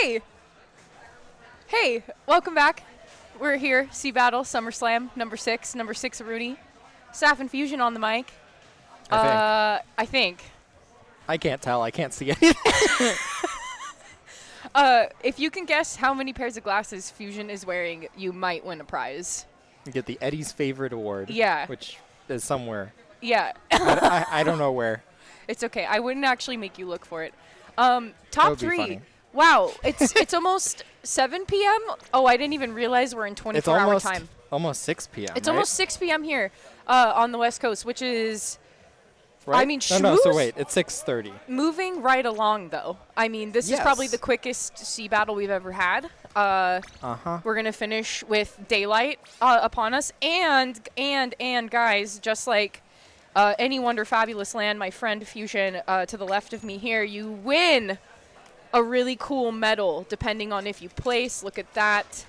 Hey! Hey, welcome back. We're here, SeaBATTLE, SummerSlam, number 6 Rooney. Staff and Fusion on the mic. I think. I can't tell. I can't see anything. If you can guess how many pairs of glasses Fusion is wearing, you might win a prize. You get the Eddie's Favorite Award. Yeah. Which is somewhere. Yeah. I don't know where. It's okay. I wouldn't actually make you look for it. Top 3. Funny. Wow, it's almost 7 p.m. Oh, I didn't even realize we're in 24-hour time. Almost 6 p.m. It's right? almost 6 p.m. here on the West Coast, which is, right? I mean, no, so wait, it's 6:30. Moving right along, though. I mean, this is probably the quickest SeaBATTLE we've ever had. We're going to finish with daylight upon us. And guys, just like any Wonder Fabulous Land, my friend Fusion to the left of me here, you win a really cool medal, depending on if you place. Look at that.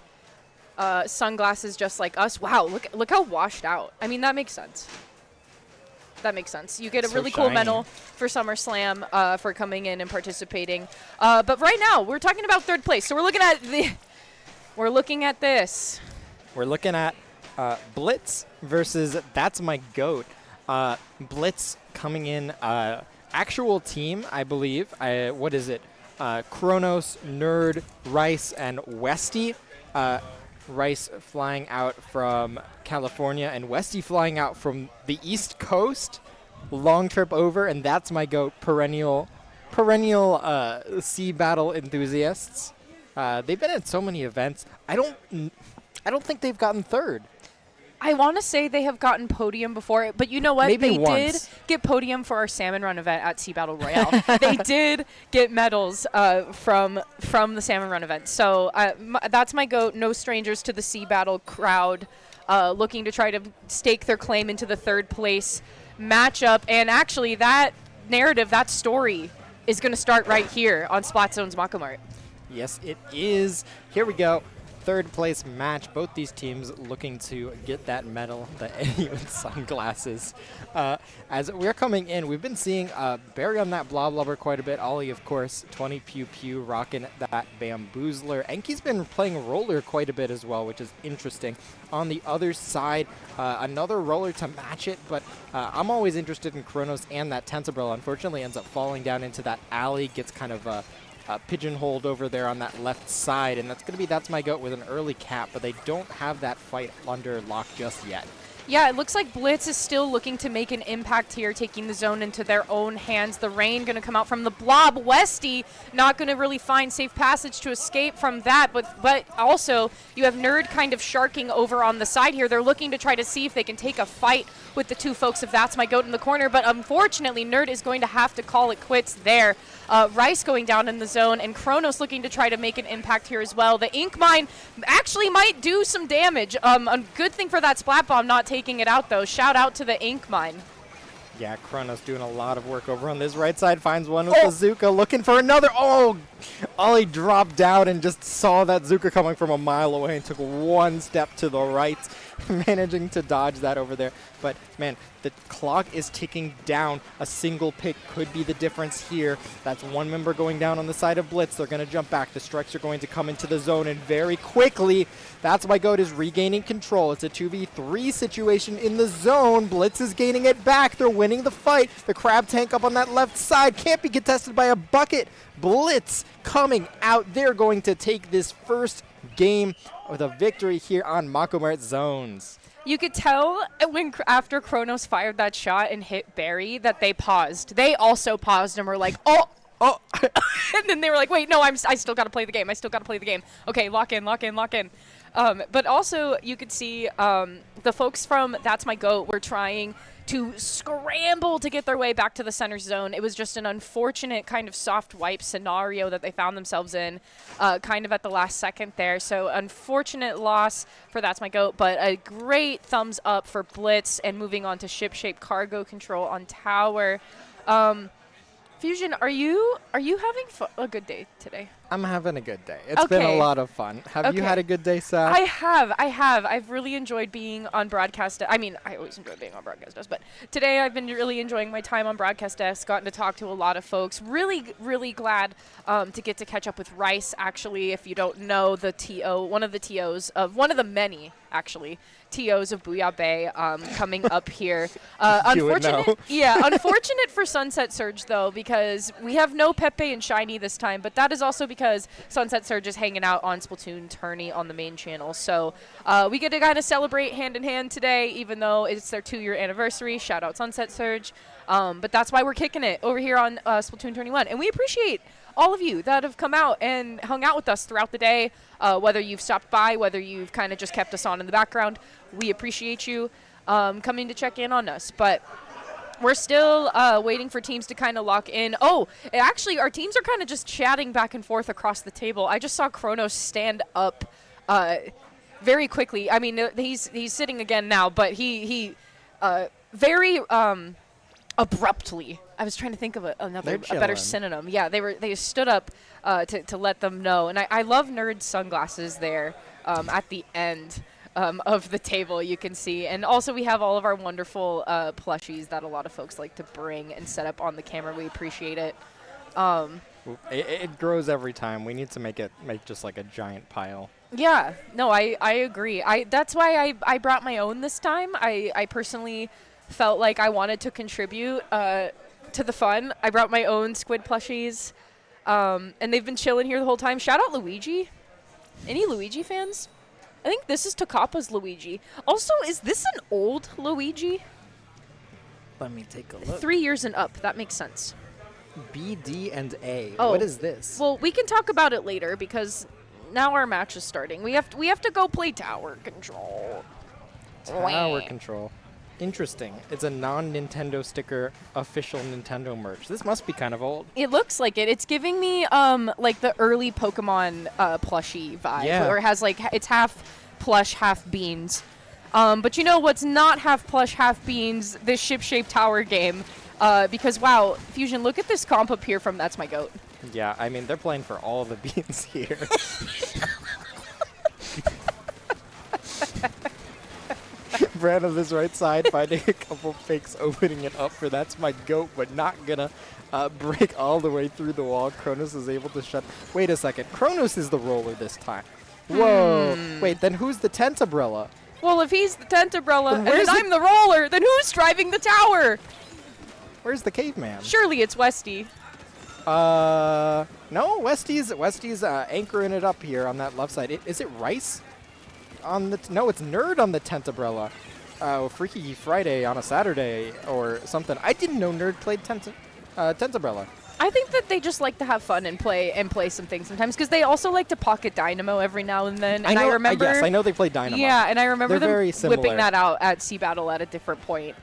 Sunglasses just like us. Wow, look how washed out. I mean, that makes sense. That makes sense. You get a really cool medal for SummerSlam for coming in and participating. But right now, we're talking about third place. So we're looking at this. We're looking at Blitz versus That's My Goat. Blitz coming in actual team, I believe. What is it? Kronos, Nerd, Rice, and Westy. Rice flying out from California and Westy flying out from the East Coast. Long trip over, and That's My Goat, perennial SeaBATTLE enthusiasts. They've been at so many events. I don't think they've gotten third. I want to say they have gotten podium before, but you know what? Maybe they once. did get podium for our Salmon Run event at SeaBATTLE Royale. They did get medals from the Salmon Run event. So That's My Goat, no strangers to the SeaBATTLE crowd, looking to try to stake their claim into the third place matchup. And actually, that narrative, that story, is going to start right here on Splatzone's Mako Mart. Yes, it is. Here we go. Third place match. Both these teams looking to get that medal, the Eddie with sunglasses. As we're coming in, we've been seeing Barry on that Bloblubber quite a bit. Ollie, of course, 20 Pew Pew rocking that Bamboozler. Enki's been playing roller quite a bit as well, which is interesting. On the other side, another roller to match it, but I'm always interested in Kronos and that Tensorbrella. Unfortunately, ends up falling down into that alley, gets kind of pigeonholed over there on that left side, and That's My Goat with an early cap, but they don't have that fight under lock just yet. Yeah, it looks like Blitz is still looking to make an impact here, taking the zone into their own hands. The rain going to come out from the blob. Westy not going to really find safe passage to escape from that, but also you have Nerd kind of sharking over on the side here. They're looking to try to see if they can take a fight with the two folks of That's My Goat in the corner, but unfortunately Nerd is going to have to call it quits there. Rice going down in the zone, and Kronos looking to try to make an impact here as well. The Ink Mine actually might do some damage. A good thing for that Splat Bomb not taking it out, though. Shout out to the Ink Mine. Yeah, Kronos doing a lot of work over on this right side. Finds one with the Zuka, looking for another. Oh! Ollie dropped down and just saw that Zuka coming from a mile away and took one step to the right, managing to dodge that over there. But, man, the clock is ticking down. A single pick could be the difference here. That's one member going down on the side of Blitz. They're going to jump back. The strikes are going to come into the zone, and very quickly, That's My Goat is regaining control. It's a 2v3 situation in the zone. Blitz is gaining it back. They're winning the fight. The crab tank up on that left side can't be contested by a bucket. Blitz coming out. They're going to take this first game with a victory here on Mako Mart Zones. You could tell after Kronos fired that shot and hit Barry that they paused. They also paused and were like, oh. And then they were like, wait, no, I still got to play the game. Okay, lock in. But also, you could see the folks from That's My Goat were trying to scramble to get their way back to the center zone. It was just an unfortunate kind of soft wipe scenario that they found themselves in kind of at the last second there. So unfortunate loss for That's My Goat, but a great thumbs up for Blitz and moving on to ship-shape cargo control on tower. Fusion, are you having a good day today? I'm having a good day. It's been a lot of fun. Have you had a good day, Sal? I have. I've really enjoyed being on Broadcast. I mean, I always enjoy being on Broadcast Desk, but today I've been really enjoying my time on Broadcast Desk, gotten to talk to a lot of folks. Really, really glad to get to catch up with Rice, actually. If you don't know, the TO, one of the many, actually, TOs of Booyah Bay coming up here. Unfortunate for Sunset Surge, though, because we have no Pepe and Shiny this time, but that is also because Sunset Surge is hanging out on Splatoon Tourney on the main channel. So we get to kind of celebrate hand in hand today, even though it's their 2-year anniversary. Shout out Sunset Surge. But that's why we're kicking it over here on Splatoon 21. And we appreciate all of you that have come out and hung out with us throughout the day, whether you've stopped by, whether you've kind of just kept us on in the background. We appreciate you coming to check in on us. But we're still waiting for teams to kind of lock in. Oh, actually, our teams are kind of just chatting back and forth across the table. I just saw Kronos stand up very quickly. I mean, he's sitting again now, but he very abruptly. I was trying to think of a better synonym. Yeah, they stood up to let them know. And I love Nerd's sunglasses there at the end of the table, you can see. And also we have all of our wonderful plushies that a lot of folks like to bring and set up on the camera. We appreciate it. It grows every time. We need to make just like a giant pile. Yeah, no, I agree. That's why I brought my own this time. I personally felt like I wanted to contribute to the fun. I brought my own squid plushies, and they've been chilling here the whole time. Shout out Luigi. Any Luigi fans? I think this is Takapa's Luigi. Also, is this an old Luigi? Let me take a look. 3 years and up. That makes sense. B, D, and A. Oh. What is this? Well, we can talk about it later because now our match is starting. We have to go play Tower Control. Tower Control. Interesting. It's a non-Nintendo sticker official Nintendo merch. This must be kind of old. It looks like it. It's giving me like the early Pokemon plushie vibe. Yeah. Where it has like it's half plush, half beans. But you know what's not half plush, half beans? This ship-shaped tower game. Because wow, Fusion, look at this comp up here from That's My Goat. Yeah, I mean they're playing for all the beans here. Brand on this right side, finding a couple fakes, opening it up for That's My Goat, but not gonna break all the way through the wall. Kronos is able to shut. Wait a second, Kronos is the roller this time. Whoa. Wait, then who's the tent umbrella? Well, if he's the tent umbrella and I'm the roller, then who's driving the tower? Where's the caveman? Surely it's Westy. No, Westy's anchoring it up here on that left side. Is it Rice? No, it's Nerd on the tent umbrella. Freaky Friday on a Saturday or something. I didn't know Nerd played tent umbrella. I think that they just like to have fun and play some things sometimes because they also like to pocket Dynamo every now and then. And I remember, yes, I know they play Dynamo. Yeah, and I remember them whipping that out at SeaBATTLE at a different point.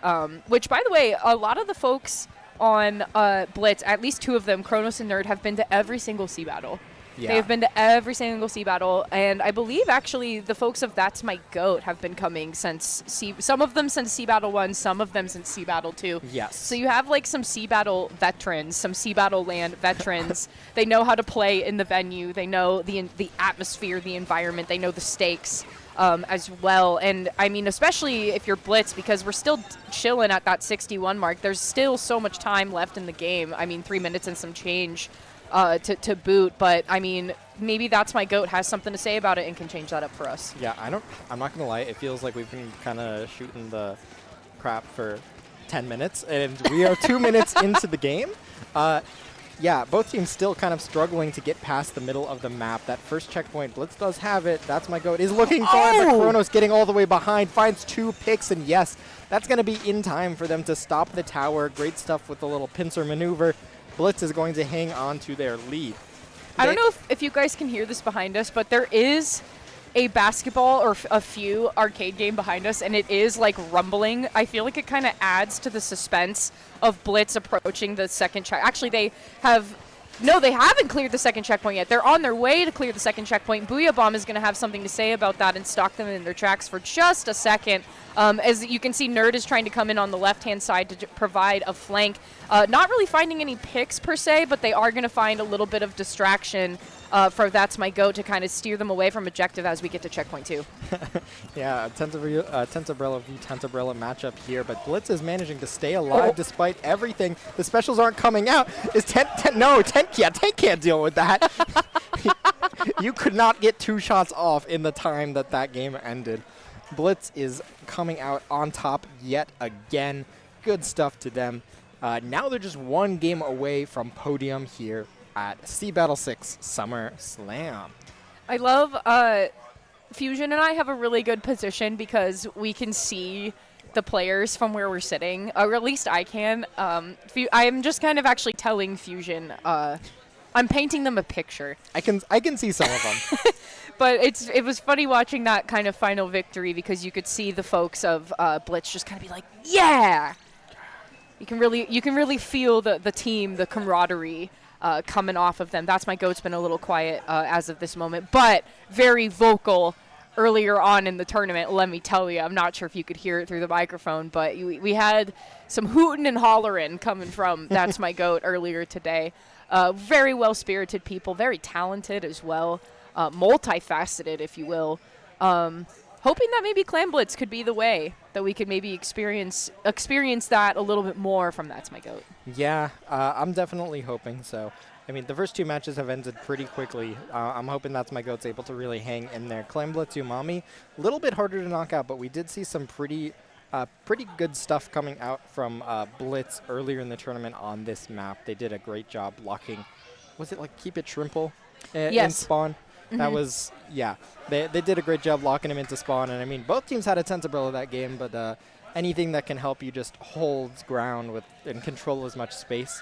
Which, by the way, a lot of the folks on Blitz, at least 2 of them, Kronos and Nerd, have been to every single SeaBATTLE. Yeah. They have been to every single SeaBATTLE, and I believe actually the folks of That's My Goat have been coming since some of them since SeaBATTLE 1, some of them since SeaBATTLE 2. Yes. So you have like some SeaBATTLE veterans, some SeaBATTLE land veterans. They know how to play in the venue. They know the atmosphere, the environment. They know the stakes as well. And I mean, especially if you're Blitz, because we're still chilling at that 61 mark. There's still so much time left in the game. I mean, 3 minutes and some change. To boot, but I mean, maybe That's My Goat has something to say about it and can change that up for us. Yeah, I'm not gonna lie, it feels like we've been kind of shooting the crap for 10 minutes, and we are 2 minutes into the game. Yeah, both teams still kind of struggling to get past the middle of the map. That first checkpoint, Blitz does have it. That's My Goat is looking for it, but Kronos getting all the way behind, finds 2 picks, and yes, that's gonna be in time for them to stop the tower. Great stuff with the little pincer maneuver. Blitz is going to hang on to their lead. I don't know if you guys can hear this behind us, but there is a basketball or a few arcade game behind us, and it is like rumbling. I feel like it kind of adds to the suspense of Blitz approaching the second check. Actually, they haven't cleared the second checkpoint yet. They're on their way to clear the second checkpoint. Booyah Bomb is going to have something to say about that and stalk them in their tracks for just a second. As you can see, Nerd is trying to come in on the left-hand side to provide a flank. Not really finding any picks per se, but they are going to find a little bit of distraction for That's My Goat to kind of steer them away from objective as we get to checkpoint 2. Yeah, Tensabrella v Tensabrella matchup here, but Blitz is managing to stay alive despite everything. The specials aren't coming out. Is Tank can't deal with that. You could not get 2 shots off in the time that game ended. Blitz is coming out on top yet again. Good stuff to them. Now they're just 1 game away from podium here at SeaBATTLE 6 Summer Slam. I love Fusion and I have a really good position because we can see the players from where we're sitting, or at least I can. I am just kind of actually telling Fusion, I'm painting them a picture. I can see some of them. But it was funny watching that kind of final victory because you could see the folks of Blitz just kind of be like, yeah! You can really feel the team, the camaraderie coming off of them. That's My Goat's been a little quiet as of this moment, but very vocal earlier on in the tournament, let me tell you. I'm not sure if you could hear it through the microphone, but we had some hooting and hollering coming from That's My Goat earlier today. Very well-spirited people, very talented as well. Multifaceted, if you will. Hoping that maybe Clan Blitz could be the way that we could maybe experience that a little bit more from That's My Goat. Yeah, I'm definitely hoping so. I mean, the first 2 matches have ended pretty quickly. I'm hoping That's My Goat's able to really hang in there. Clan Blitz Umami, a little bit harder to knock out, but we did see some pretty good stuff coming out from Blitz earlier in the tournament on this map. They did a great job blocking. Was it like Keep It Shrimple in spawn? That was, yeah, they did a great job locking him into spawn. And I mean, both teams had a Tensabrella that game, but anything that can help you just hold ground and control as much space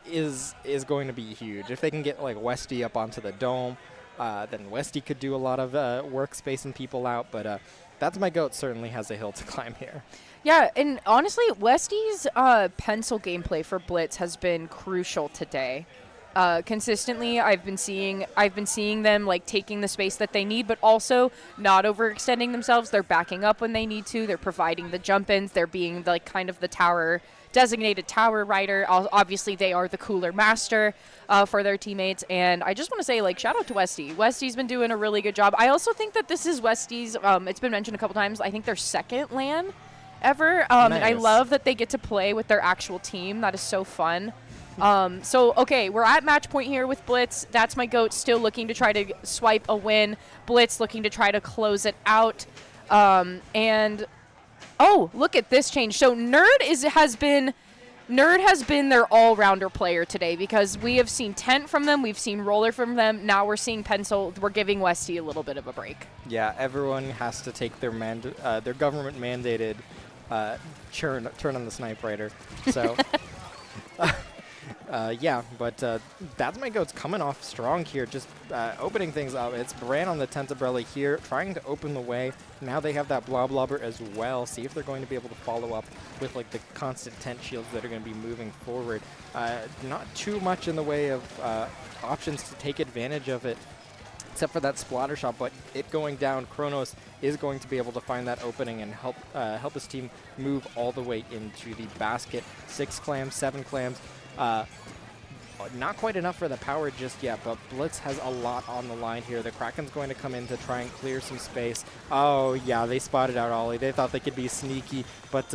is going to be huge. If they can get like Westy up onto the dome, then Westy could do a lot of work spacing people out. But That's My Goat certainly has a hill to climb here. Yeah, and honestly, Westy's pencil gameplay for Blitz has been crucial today. Consistently, I've been seeing them like taking the space that they need, but also not overextending themselves. They're backing up when they need to. They're providing the jump-ins. They're being like kind of the designated tower rider. Obviously, they are the cooler master for their teammates. And I just want to say, like, shout out to Westy. Westy's been doing a really good job. I also think that this is Westy's. It's been mentioned a couple times. I think their 2nd LAN ever. Nice. And I love that they get to play with their actual team. That is so fun. Okay, we're at match point here with Blitz. That's My Goat still looking to try to swipe a win. Blitz looking to try to close it out. And look at this change. So Nerd has been their all-rounder player today because we have seen Tent from them, we've seen Roller from them, now we're seeing Pencil. We're giving Westy a little bit of a break. Yeah, everyone has to take their government-mandated turn on the Snipe Rider. So... That's My Goat's coming off strong here, just opening things up. It's Bran on the Tensabrella here, trying to open the way. Now they have that Bloblobber as well. See if they're going to be able to follow up with like the constant tent shields that are going to be moving forward. Not too much in the way of options to take advantage of it, except for that splatter shot, but it going down, Kronos is going to be able to find that opening and help his team move all the way into the basket. 6 clams, 7 clams. Not quite enough for the power just yet, but Blitz has a lot on the line here. The Kraken's going to come in to try and clear some space. Oh, yeah, they spotted out Ollie. They thought they could be sneaky, but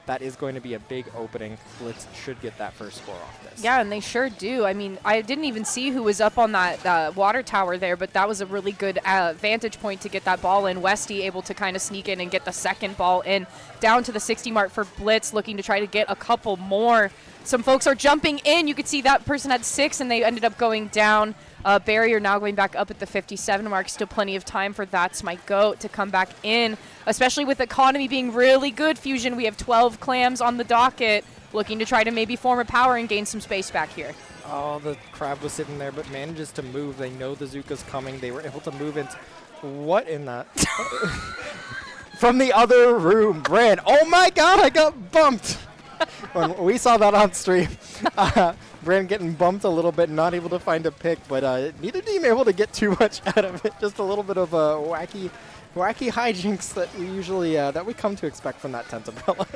that is going to be a big opening. Blitz should get that first score off this. Yeah, and they sure do. I mean, I didn't even see who was up on that water tower there, but that was a really good vantage point to get that ball in. Westy able to kind of sneak in and get the 2nd ball in. Down to the 60 mark for Blitz, looking to try to get a couple more. Some folks are jumping in. You could see that person had 6, and they ended up going down. Barrier now going back up at the 57 mark. Still plenty of time for That's My Goat to come back in, especially with economy being really good. Fusion, we have 12 clams on the docket, looking to try to maybe form a power and gain some space back here. Oh, the crab was sitting there, but manages to move. They know the Zuka's coming. They were able to move into... What in that? From the other room, Bran. Oh my god, I got bumped! When we saw that on stream. Bran getting bumped a little bit, not able to find a pick, but neither team able to get too much out of it. Just a little bit of wacky hijinks that we usually that we come to expect from that Tensabrella.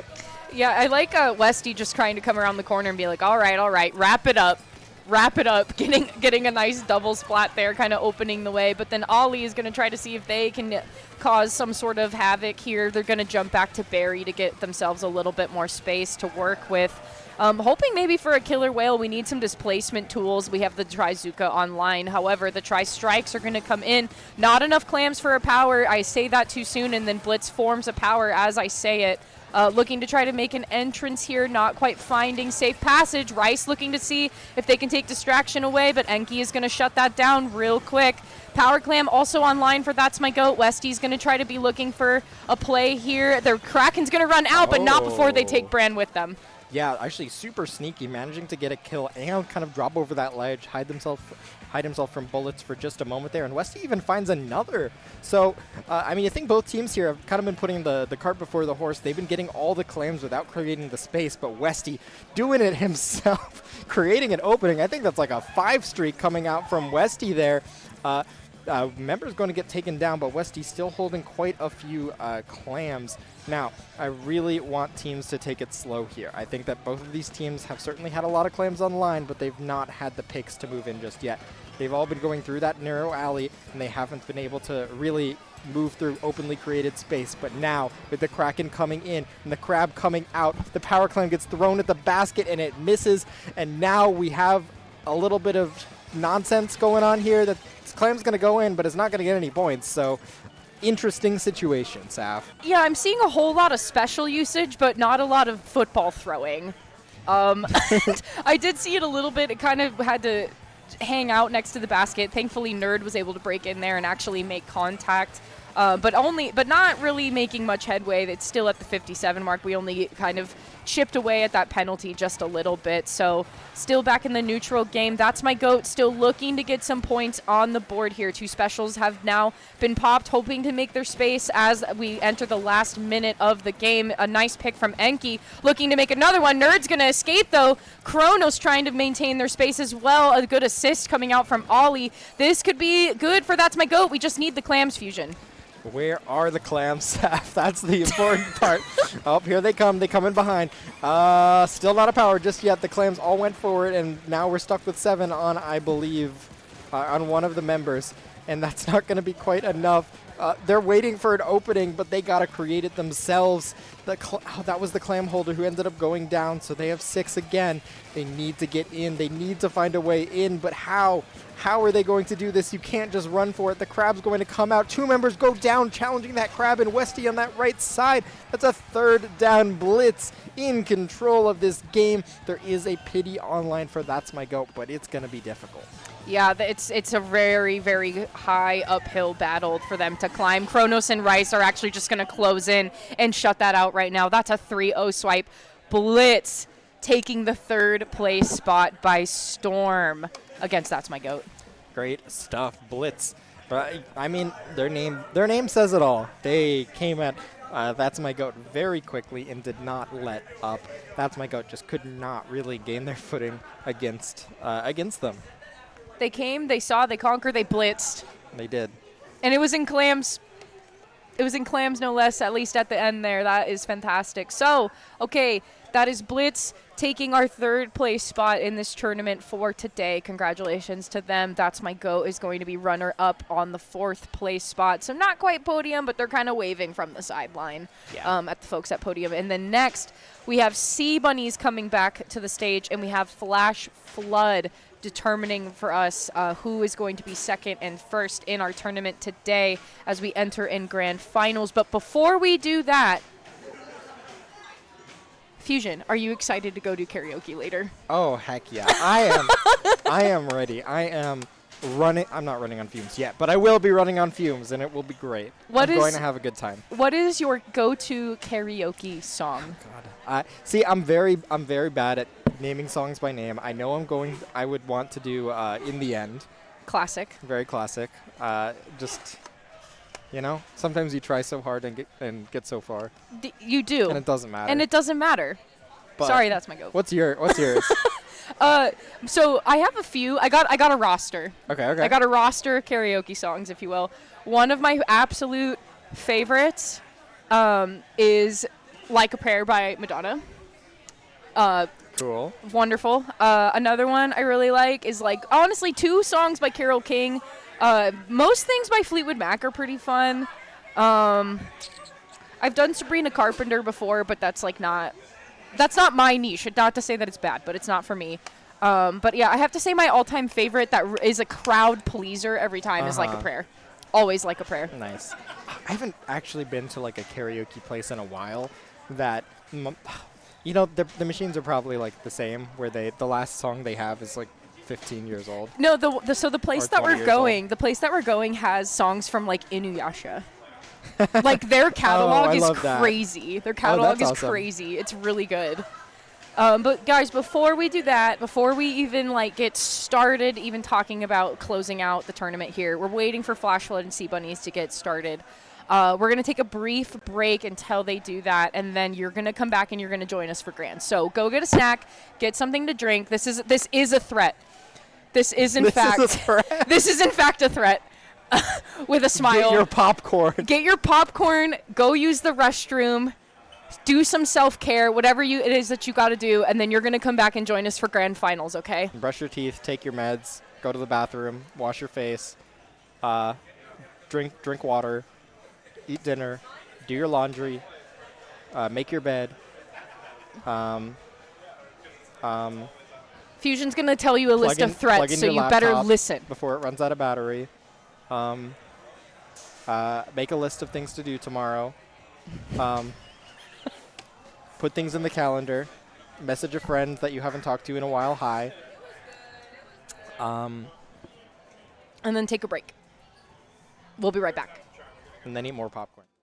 Yeah, I like Westy just trying to come around the corner and be like, all right, wrap it up. wrap it up, getting a nice double splat there, kind of opening the way. But then Ollie is going to try to see if they can cause some sort of havoc here. They're going to jump back to Barry to get themselves a little bit more space to work with. Hoping maybe for a killer whale, we need some displacement tools. We have the Trizuka online. However, the Tri-Strikes are going to come in. Not enough clams for a power. I say that too soon, and then Blitz forms a power as I say it. Looking to try to make an entrance here, not quite finding safe passage. Rice looking to see if they can take distraction away, but Enki is going to shut that down real quick. Power Clam also online for That's My Goat. Westy's going to try to be looking for a play here. Their Kraken's going to run out, but not before they take Bran with them. Yeah, actually super sneaky, managing to get a kill and kind of drop over that ledge, hide himself from bullets for just a moment there, and Westy even finds another. So, I mean, I think both teams here have kind of been putting the cart before the horse. They've been getting all the claims without creating the space, but Westy doing it himself, creating an opening. I think that's like a 5 streak coming out from Westy there. Member's going to get taken down, but Westy's still holding quite a few clams. Now, I really want teams to take it slow here. I think that both of these teams have certainly had a lot of clams online, but they've not had the picks to move in just yet. They've all been going through that narrow alley, and they haven't been able to really move through openly created space. But now, with the Kraken coming in and the Crab coming out, the power clam gets thrown at the basket, and it misses. And now we have a little bit of nonsense going on here. The clam's going to go in, but it's not going to get any points. So, interesting situation, Saf. Yeah, I'm seeing a whole lot of special usage, but not a lot of football throwing. I did see it a little bit. It kind of had to hang out next to the basket. Thankfully, Nerd was able to break in there and actually make contact. But not really making much headway. It's still at the 57 mark. We only kind of chipped away at that penalty just a little bit. So still back in the neutral game. That's My Goat still looking to get some points on the board here. 2 specials have now been popped, hoping to make their space as we enter the last minute of the game. A nice pick from Enki, looking to make another one. Nerd's going to escape, though. Kronos trying to maintain their space as well. A good assist coming out from Ollie. This could be good for That's My Goat. We just need the clams fusion. Where are the clams, Saf? That's the important part. Oh, here they come. They come in behind. Still not a power just yet. The clams all went forward, and now we're stuck with 7 on, I believe, on one of the members. And that's not going to be quite enough. They're waiting for an opening, but they got to create it themselves. That was the clam holder who ended up going down, so they have 6 again. They need to get in. They need to find a way in, but how? How are they going to do this? You can't just run for it. The Crab's going to come out. 2 members go down, challenging that Crab, and Westy on that right side. That's a 3rd down. Blitz in control of this game. There is a pity online for That's My Goat, but it's going to be difficult. Yeah, it's a very, very high uphill battle for them to climb. Kronos and Rice are actually just going to close in and shut that out right now. That's a 3-0 swipe. Blitz taking the 3rd place spot by storm against That's My Goat. Great stuff, Blitz. I mean, their name says it all. They came at That's My Goat very quickly and did not let up. That's My Goat just could not really gain their footing against them. They came, they saw, they conquered, they blitzed. They did. And it was in clams. It was in clams, no less, at least at the end there. That is fantastic. So, okay, that is Blitz taking our 3rd place spot in this tournament for today. Congratulations to them. That's My Goat is going to be runner-up on the 4th place spot. So not quite podium, but they're kind of waving from the sideline at the folks at podium. And then next, we have Sea Bunnies coming back to the stage, and we have Flash Flood determining for us who is going to be 2nd and 1st in our tournament today as we enter in grand finals. But before we do that, Fusion, are you excited to go do karaoke later? Oh, heck yeah. I am ready. I am running. I'm not running on fumes yet, but I will be running on fumes, and it will be great. I'm going to have a good time. What is your go-to karaoke song? God. See, I'm very bad at naming songs by name. I know I would want to do In the End. Classic. Very classic. Just, you know, sometimes you try so hard and get so far. You do. And it doesn't matter. And it doesn't matter. But sorry, that's my goat. What's yours? So I have a few. I got a roster. Okay. I got a roster of karaoke songs, if you will. One of my absolute favorites is Like a Prayer by Madonna. Cool. Wonderful. Another one I really like is like honestly 2 songs by Carole King. Most things by Fleetwood Mac are pretty fun. I've done Sabrina Carpenter before, but that's not my niche. Not to say that it's bad, but it's not for me. But yeah, I have to say my all-time favorite that is a crowd pleaser every time is Like a Prayer. Always Like a Prayer. Nice. I haven't actually been to like a karaoke place in a while that, you know, the machines are probably like the same, where the last song they have is like 15 years old. No, so the place that we're going has songs from like Inuyasha. Like their catalog is crazy. Their catalog is awesome. Crazy. It's really good. But guys, before we do that, before we even like get started, even talking about closing out the tournament here, we're waiting for Flash Flood and Sea Bunnies to get started. We're going to take a brief break until they do that, and then you're going to come back and you're going to join us for Grand. So go get a snack, get something to drink. This is a threat. This is in fact a threat. With a smile. Get your popcorn. Get your popcorn. Go use the restroom. Do some self-care, whatever it is that you got to do, and then you're going to come back and join us for Grand Finals, okay? Brush your teeth, take your meds, go to the bathroom, wash your face, drink water, eat dinner, do your laundry, make your bed. Fusion's going to tell you a list of threats, so you better listen. Before it runs out of battery. Make a list of things to do tomorrow. Put things in the calendar. Message a friend that you haven't talked to in a while. Hi. And then take a break. We'll be right back. And then eat more popcorn.